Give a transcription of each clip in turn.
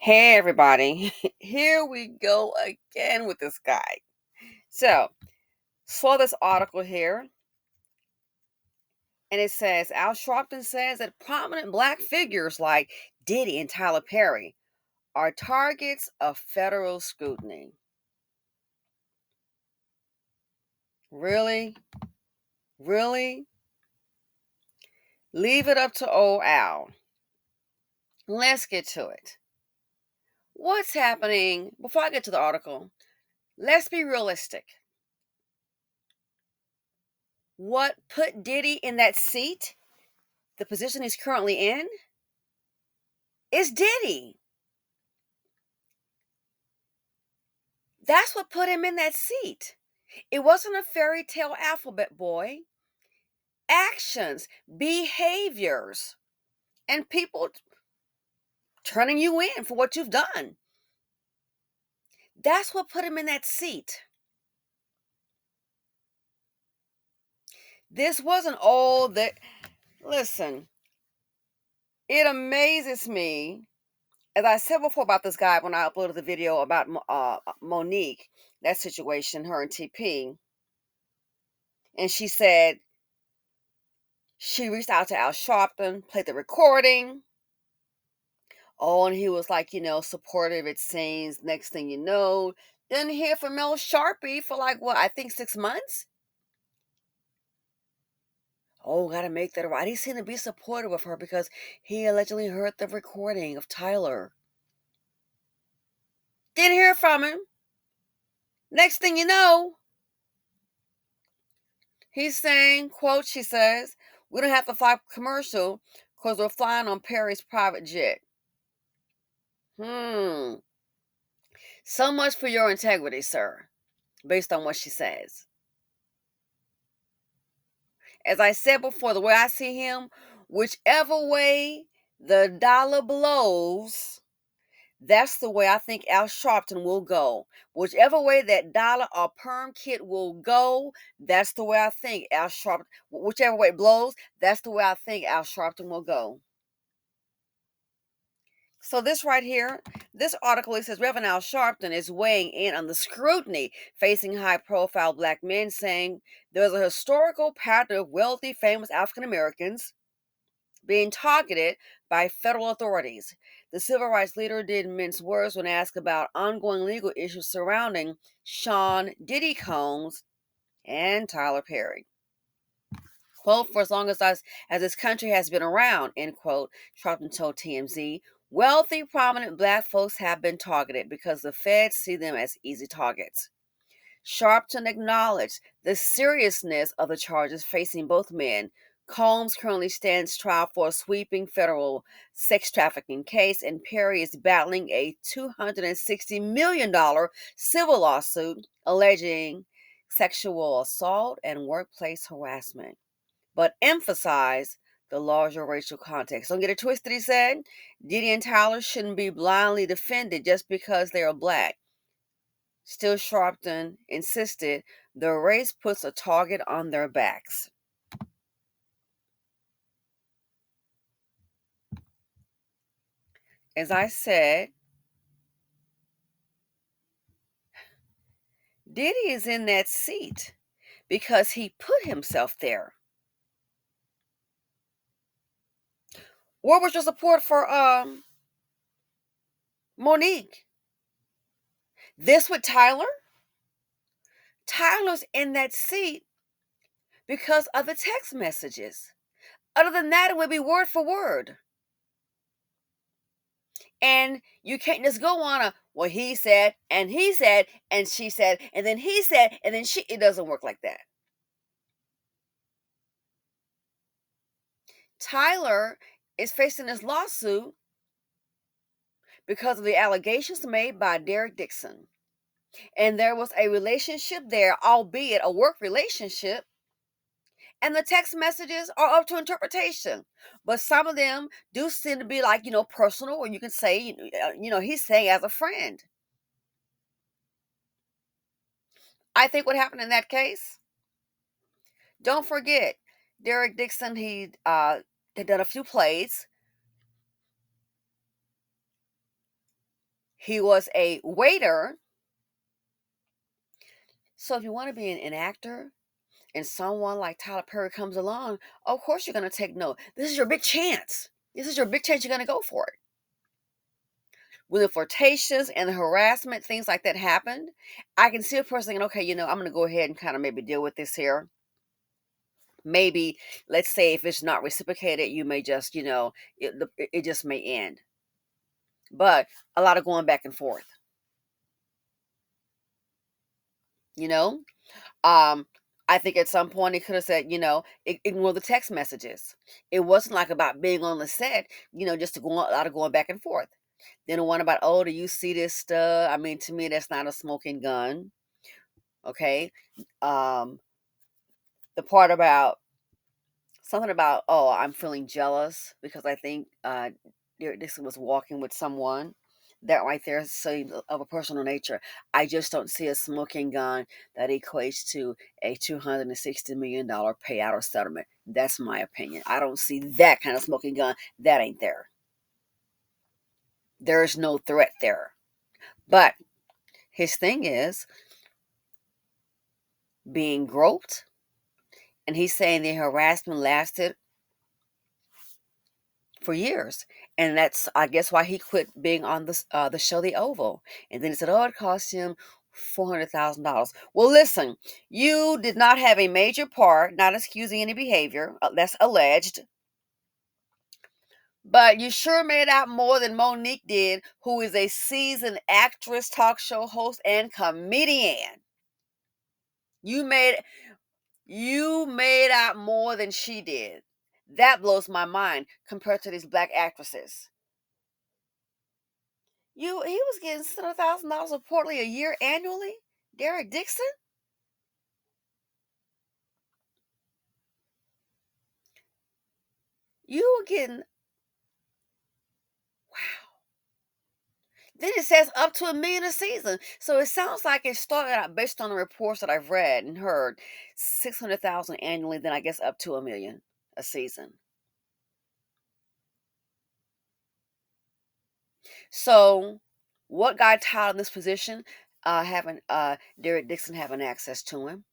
Hey everybody, here we go again with this guy. So, saw this article here, and it says Al Sharpton says that prominent black figures like Diddy and Tyler Perry are targets of federal scrutiny. Really? Really? Leave it up to old Al. Let's get to it. What's happening? Before I get to the article, let's be realistic. What put Diddy in that seat, the position he's currently in, is Diddy. That's what put him in that seat. It wasn't a fairy tale alphabet boy. Actions, behaviors, and people turning you in for what you've done. That's what put him in that seat. This wasn't all that. Listen, it amazes me, as I said before about this guy when I uploaded the video about Monique, that situation, her and TP, and she said she reached out to Al Sharpton, played the recording. Oh, and he was like, supportive, it seems. Next thing you know, didn't hear from Mel Sharpie for like, what, I think 6 months? Oh, gotta make that right. He seemed to be supportive of her because he allegedly heard the recording of Tyler. Didn't hear from him. Next thing you know, he's saying, quote, she says, we don't have to fly commercial because we're flying on Perry's private jet. So much for your integrity, sir, based on what she says. As I said before, the way I see him, whichever way the dollar blows, that's the way I think Al Sharpton will go. Whichever way that dollar or perm kit will go, that's the way I think Al Sharpton, whichever way it blows, that's the way I think Al Sharpton will go. So this right here, this article, it says Reverend Al Sharpton is weighing in on the scrutiny facing high-profile black men, saying there's a historical pattern of wealthy, famous African Americans being targeted by federal authorities. The civil rights leader didn't mince words when asked about ongoing legal issues surrounding Sean Diddy Combs and Tyler Perry. Quote, for as long as this country has been around, end quote, Sharpton told TMZ, wealthy, prominent black folks have been targeted because the feds see them as easy targets. Sharpton acknowledged the seriousness of the charges facing both men. Combs currently stands trial for a sweeping federal sex trafficking case, and Perry is battling a $260 million civil lawsuit alleging sexual assault and workplace harassment, but emphasize the larger racial context. Don't get it twisted, he said. Diddy and Tyler shouldn't be blindly defended just because they are black. Still, Sharpton insisted the race puts a target on their backs. As I said, Diddy is in that seat because he put himself there. Where was your support for Monique? This with Tyler? Tyler's in that seat because of the text messages. Other than that, it would be word for word. And you can't just go on well, he said, and she said, and then he said, and then she. It doesn't work like that. Tyler is facing this lawsuit because of the allegations made by Derek Dixon. And there was a relationship there, albeit a work relationship. And the text messages are up to interpretation. But some of them do seem to be like, personal, or you can say, he's saying as a friend. I think what happened in that case, don't forget, Derek Dixon, he had done a few plays. He was a waiter. So if you want to be an actor and someone like Tyler Perry comes along, of course you're going to take note. This is your big chance. This is your big chance. You're going to go for it. When the flirtations and the harassment, things like that happened, I can see a person thinking, okay, I'm going to go ahead and kind of maybe deal with this here. Maybe, let's say if it's not reciprocated, you may just, it just may end. But a lot of going back and forth, you know? I think at some point he could have said, ignore the text messages. It wasn't like about being on the set, just to go a lot of going back and forth. Then the one about, oh, do you see this stuff? I mean, to me, that's not a smoking gun. Okay. Um, the part about something about, oh, I'm feeling jealous because I think Derek Dixon was walking with someone. That right there is of a personal nature. I just don't see a smoking gun that equates to a $260 million payout or settlement. That's my opinion. I don't see that kind of smoking gun. That ain't there. There is no threat there. But his thing is being groped, and he's saying the harassment lasted for years, and that's, I guess, why he quit being on the show The Oval. And then he said, "Oh, it cost him $400,000." Well, listen, you did not have a major part, not excusing any behavior that's alleged, but you sure made out more than Monique did, who is a seasoned actress, talk show host, and comedian. You made you made out more than she did. That blows my mind compared to these black actresses. He was getting $7,000 reportedly a year annually. Derek Dixon, you were getting, wow. Then it says up to $1 million a season. So it sounds like it started out, based on the reports that I've read and heard, 600,000 annually. Then I guess up to $1 million a season. So what got Tyler in this position? Having Derek Dixon having access to him,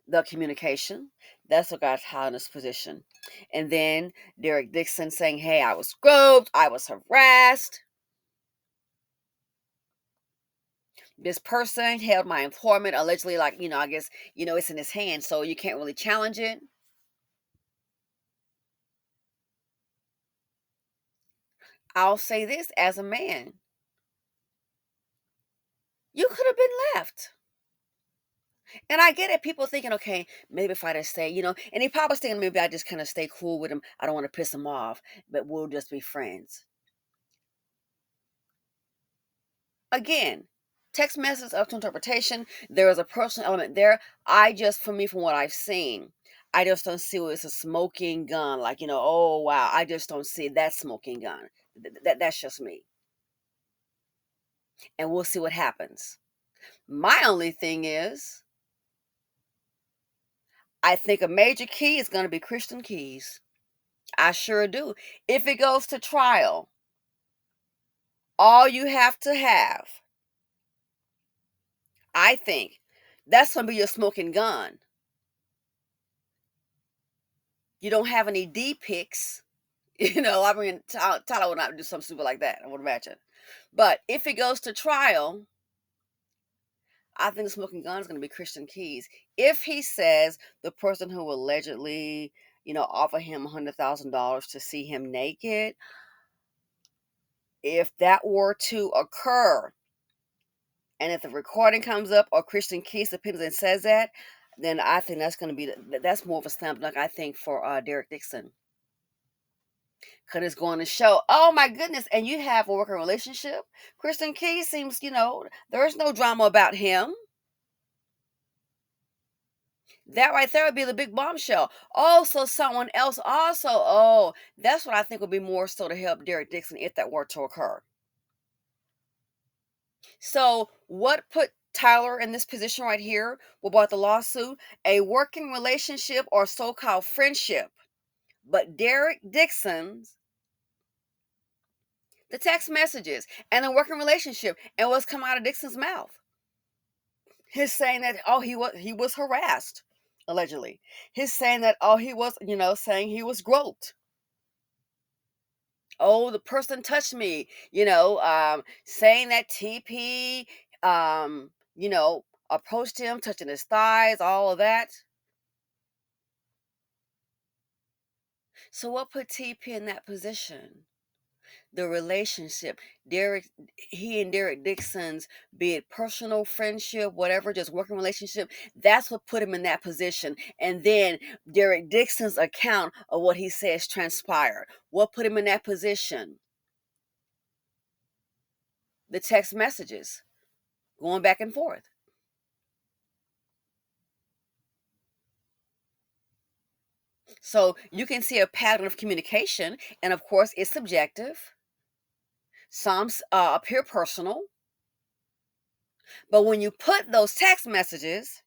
the communication. That's what got Tyler in this position. And then Derek Dixon saying, "Hey, I was groped, I was harassed. This person held my employment allegedly, like, I guess, it's in his hand, so you can't really challenge it." I'll say this as a man, you could have been left. And I get it. People thinking, okay, maybe if I just say, and he probably was thinking maybe I just kind of stay cool with him. I don't want to piss him off, but we'll just be friends. Again, text message up to interpretation. There is a personal element there. For me, from what I've seen, I just don't see it as a smoking gun. Like, oh wow, I just don't see that smoking gun. That's just me. And we'll see what happens. My only thing is, I think a major key is going to be Christian Keys. I sure do. If it goes to trial, all you have to have, I think, that's going to be your smoking gun. You don't have any D pics. I mean, Tyler would not do something stupid like that, I would imagine. But if it goes to trial, I think the smoking gun is going to be Christian Keys. If he says the person who allegedly, offer him $100,000 to see him naked, if that were to occur, and if the recording comes up or Christian Keys appears and says that, then I think that's going to be that's more of a slam dunk, I think, for Derek Dixon. Because it's going to show, oh my goodness, and you have a working relationship. Christian Keys seems, there's no drama about him. That right there would be the big bombshell. Also, someone else also, oh, that's what I think would be more so to help Derek Dixon if that were to occur. So, what put Tyler in this position right here? What brought the lawsuit? A working relationship or so called friendship. But Derek Dixon's The text messages and the working relationship and what's come out of Dixon's mouth. His saying that he was harassed, allegedly. His saying that he was saying he was groped. Oh, the person touched me. Saying that TP approached him, touching his thighs, all of that. So what put TP in that position? The relationship. He and Derek Dixon's, be it personal friendship, whatever, just working relationship, that's what put him in that position. And then Derek Dixon's account of what he says transpired. What put him in that position? The text messages going back and forth. So you can see a pattern of communication, and of course, it's subjective. Some appear personal, but when you put those text messages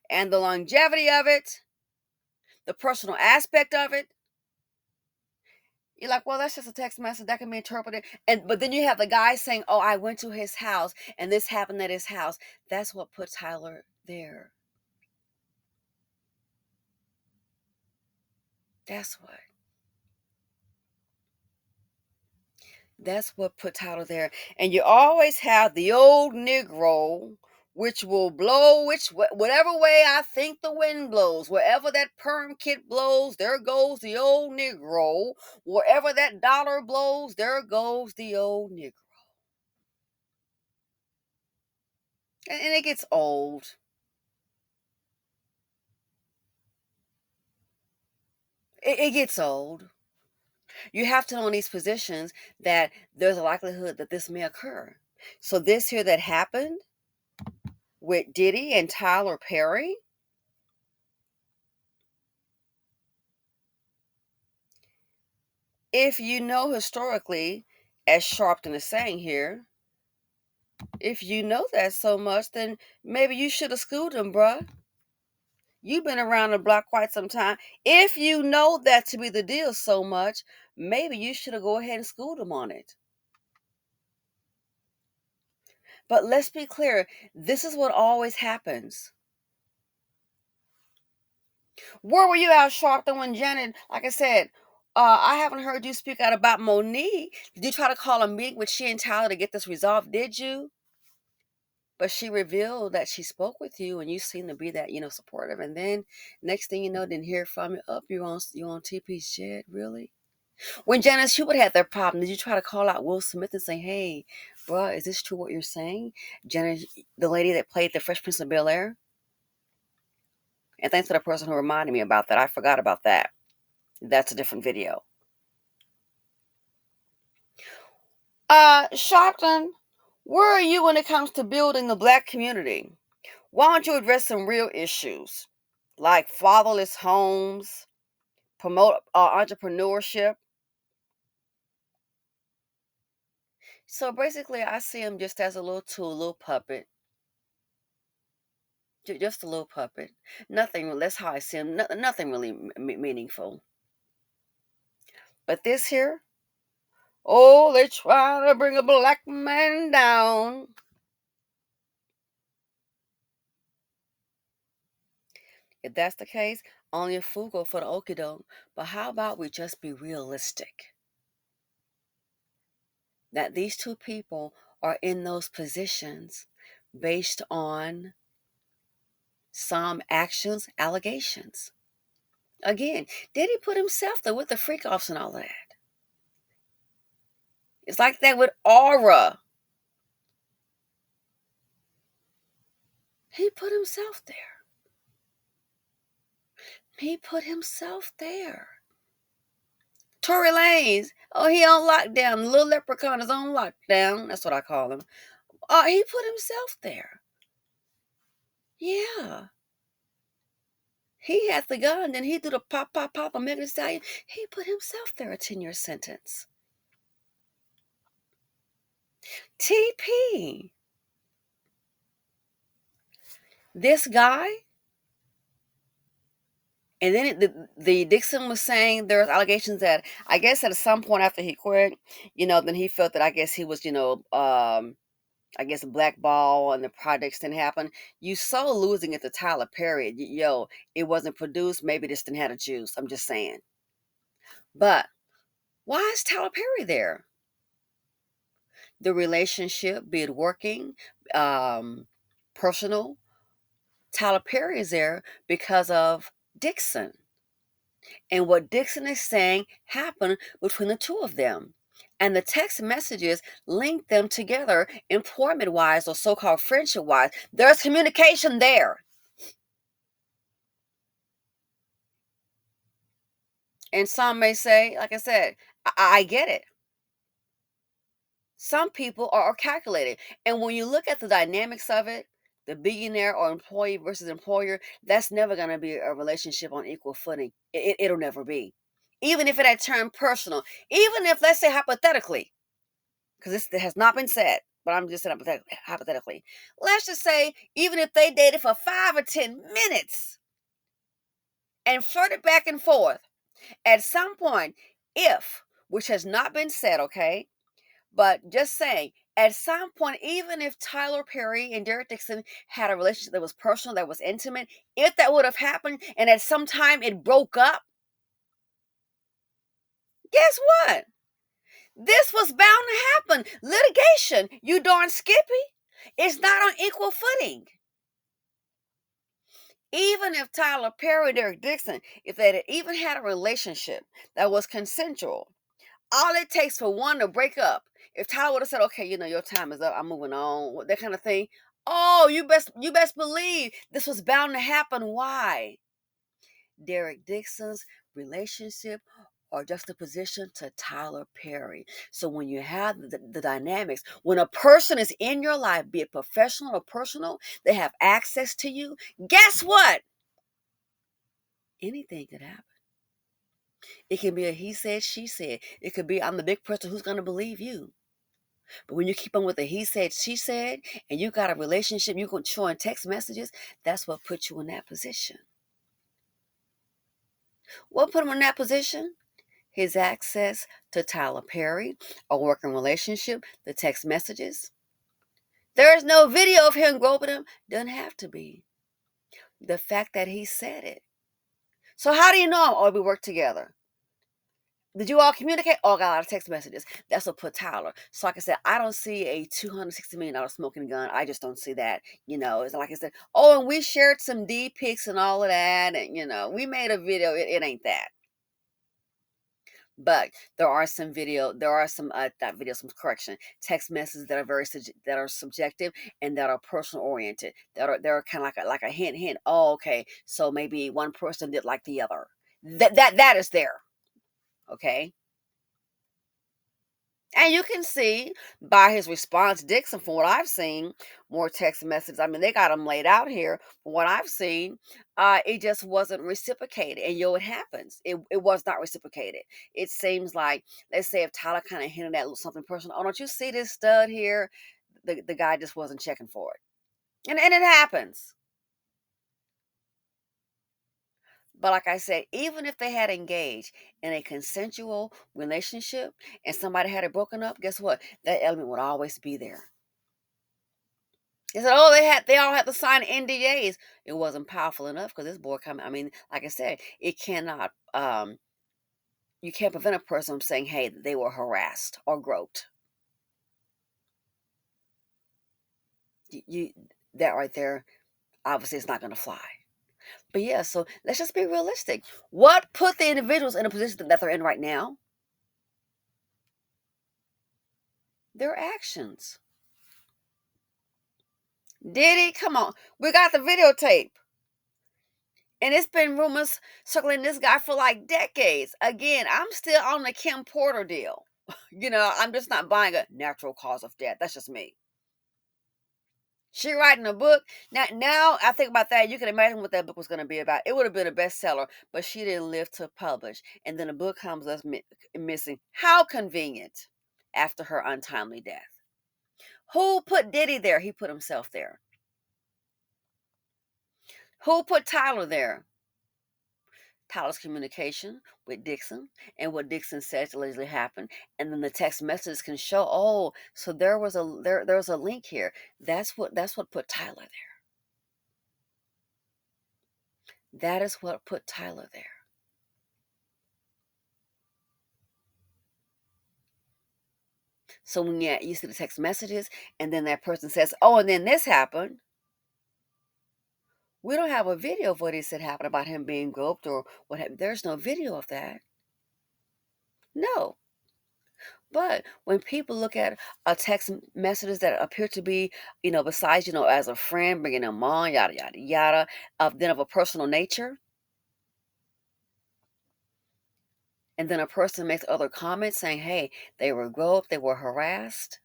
and the longevity of it, the personal aspect of it, you're like, well, that's just a text message that can be interpreted. But then you have the guy saying, "Oh, I went to his house and this happened at his house." That's what put Tyler there. That's what. That's what put Tyler there. And you always have the old Negro, which will blow whatever way I think the wind blows. Wherever that perm kit blows, there goes the old Negro. Wherever that dollar blows, there goes the old Negro. And it gets old. It gets old. You have to know in these positions that there's a likelihood that this may occur. So this here that happened with Diddy and Tyler Perry, if you know historically, as Sharpton is saying here, if you know that so much, then maybe you should have schooled him, bruh. You've been around the block quite some time. If you know that to be the deal so much, maybe you should have go ahead and schooled him on it. But let's be clear, this is what always happens. Where were you at, Sharpton, when Janet, like I said, I haven't heard you speak out about Monique. Did you try to call a meeting with she and Tyler to get this resolved? Did you? But she revealed that she spoke with you and you seemed to be that, supportive. And then next thing you know, didn't hear from you. Up, you on TP's jet, really? When Janice Hubert had that problem, did you try to call out Will Smith and say, "Hey, bruh, is this true what you're saying?" Janice, the lady that played the Fresh Prince of Bel Air. And thanks for the person who reminded me about that. I forgot about that. That's a different video. Sharpton, where are you when it comes to building the black community? Why don't you address some real issues like fatherless homes, promote entrepreneurship? So basically, I see him just as a little tool, a little puppet. Just a little puppet. Nothing. That's how I see him. Nothing really meaningful. But this here, oh, they try to bring a black man down. If that's the case, only a fool go for the okie doke. But how about we just be realistic? That these two people are in those positions based on some actions, allegations. Again, did he put himself there with the freak offs and all that? It's like that with Aura. He put himself there. He put himself there. Tory Lanez, oh, he on lockdown. The little leprechaun is on lockdown. That's what I call him. Oh, he put himself there. Yeah. He had the gun, then he threw the pop, pop, pop, a Megan Thee Stallion. He put himself there, a 10-year sentence. TP. This guy And then the Dixon was saying there's allegations that I guess at some point after he quit, then he felt that I guess he was, I guess blackball and the projects didn't happen. You saw losing it to Tyler Perry. Yo, it wasn't produced. Maybe this didn't have the juice. I'm just saying. But why is Tyler Perry there? The relationship, be it working, um, personal. Tyler Perry is there because of Dixon. And what Dixon is saying happened between the two of them. And the text messages link them together employment wise or so called friendship wise. There's communication there. And some may say, like I said, I get it. Some people are calculated. And when you look at the dynamics of it, the billionaire or employee versus employer, that's never going to be a relationship on equal footing. It'll never be. Even if it had turned personal, even if, let's say, hypothetically, because this has not been said, but I'm just saying hypothetically. Let's just say, even if they dated for 5 or 10 minutes and flirted back and forth, at some point, if, which has not been said, okay, but just saying, at some point, even if Tyler Perry and Derek Dixon had a relationship that was personal, that was intimate, if that would have happened and at some time it broke up, guess what? This was bound to happen. Litigation, you darn Skippy. It's not on equal footing. Even if Tyler Perry and Derek Dixon, if they had even had a relationship that was consensual, all it takes for one to break up. If Tyler would have said, "Okay, your time is up. I'm moving on," that kind of thing. Oh, you best believe this was bound to happen. Why? Derek Dixon's relationship or juxtaposition to Tyler Perry. So when you have the dynamics, when a person is in your life, be it professional or personal, they have access to you. Guess what? Anything could happen. It can be a he said, she said. It could be I'm the big person who's going to believe you. But when you keep on with the he said, she said, and you got a relationship, you're going to show in text messages, that's what put you in that position. What put him in that position? His access to Tyler Perry, a working relationship, the text messages. There is no video of him groping him. Doesn't have to be. The fact that he said it. So how do you know him? Oh, we work together. Did you all communicate? Oh, I got a lot of text messages. That's what put Tyler. So like I said, I don't see a $260 million smoking gun. I just don't see that. It's like I said, oh, and we shared some D pics and all of that. And, we made a video. It ain't that. But there are some, not video, some correction, text messages that are that are subjective and that are personal oriented. That are kind of like a hint, hint. Oh, okay. So maybe one person did like the other. That is there. Okay. And you can see by his response, Dixon, from what I've seen, more text messages. I mean, they got them laid out here. From what I've seen, it just wasn't reciprocated. And it happens. It was not reciprocated. It seems like, let's say if Tyler kind of hinted at something personal, oh, don't you see this stud here? The guy just wasn't checking for it. And it happens. But like I said, even if they had engaged in a consensual relationship and somebody had it broken up, guess what? That element would always be there. They said, oh, they all had to sign NDAs. It wasn't powerful enough because this boy coming. I mean, like I said, it cannot. You can't prevent a person from saying, "Hey, they were harassed or groped." You that right there, obviously, it's not going to fly. But yeah, so let's just be realistic. What put the individuals in a position that they're in right now? Their actions. Diddy, come on, we got the videotape. And it's been rumors circling this guy for like decades. Again, I'm still on the Kim Porter deal. I'm just not buying a natural cause of death. That's just me. She writing a book. Now I think about that. You can imagine what that book was going to be about. It would have been a bestseller, but she didn't live to publish. And then the book comes us missing. How convenient after her untimely death. Who put Diddy there? He put himself there. Who put Tyler there? Tyler's communication with Dixon and what Dixon says allegedly happened, and then the text messages can show. Oh, so there was a link here. That's what put Tyler there. That is what put Tyler there. So when you see the text messages, and then that person says, "Oh, and then this happened." We don't have a video of what he said happened about him being groped or what happened. There's no video of that. No. But when people look at messages that appear to be, besides, as a friend, bringing them on, yada, yada, yada, then of a personal nature, and then a person makes other comments saying, hey, they were groped, they were harassed,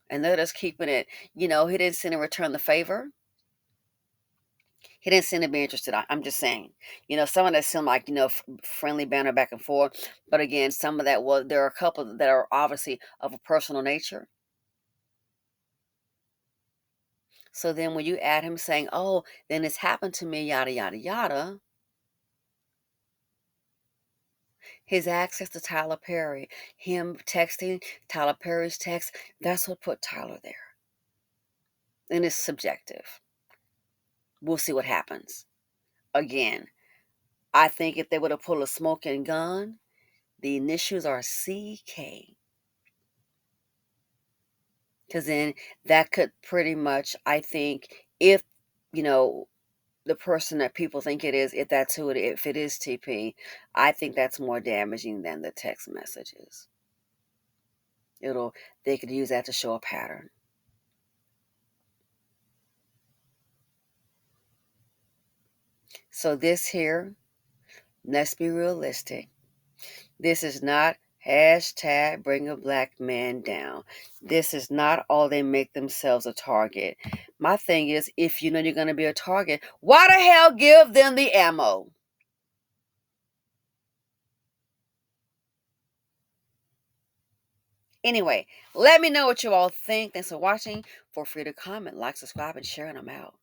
and they're just keeping it, he didn't seem to return the favor. He didn't seem to be interested. I'm just saying, some of that seemed like, friendly banter back and forth. But again, some of that was, there are a couple that are obviously of a personal nature. So then when you add him saying, oh, then this happened to me, yada, yada, yada, his access to Tyler Perry, him texting Tyler Perry's text, that's what put Tyler there. And it's subjective. We'll see what happens. Again, I think if they would have pulled a smoking gun, the initials are CK. Because then that could pretty much, I think, if, the person that people think it is, if that's who it is, if it is TP, I think that's more damaging than the text messages. They could use that to show a pattern. So this here, let's be realistic. This is not hashtag bring a black man down. This is not all they make themselves a target. My thing is, if you know you're going to be a target, why the hell give them the ammo? Anyway, let me know what you all think. Thanks for watching. Feel free to comment, like, subscribe, and share, and I'm out.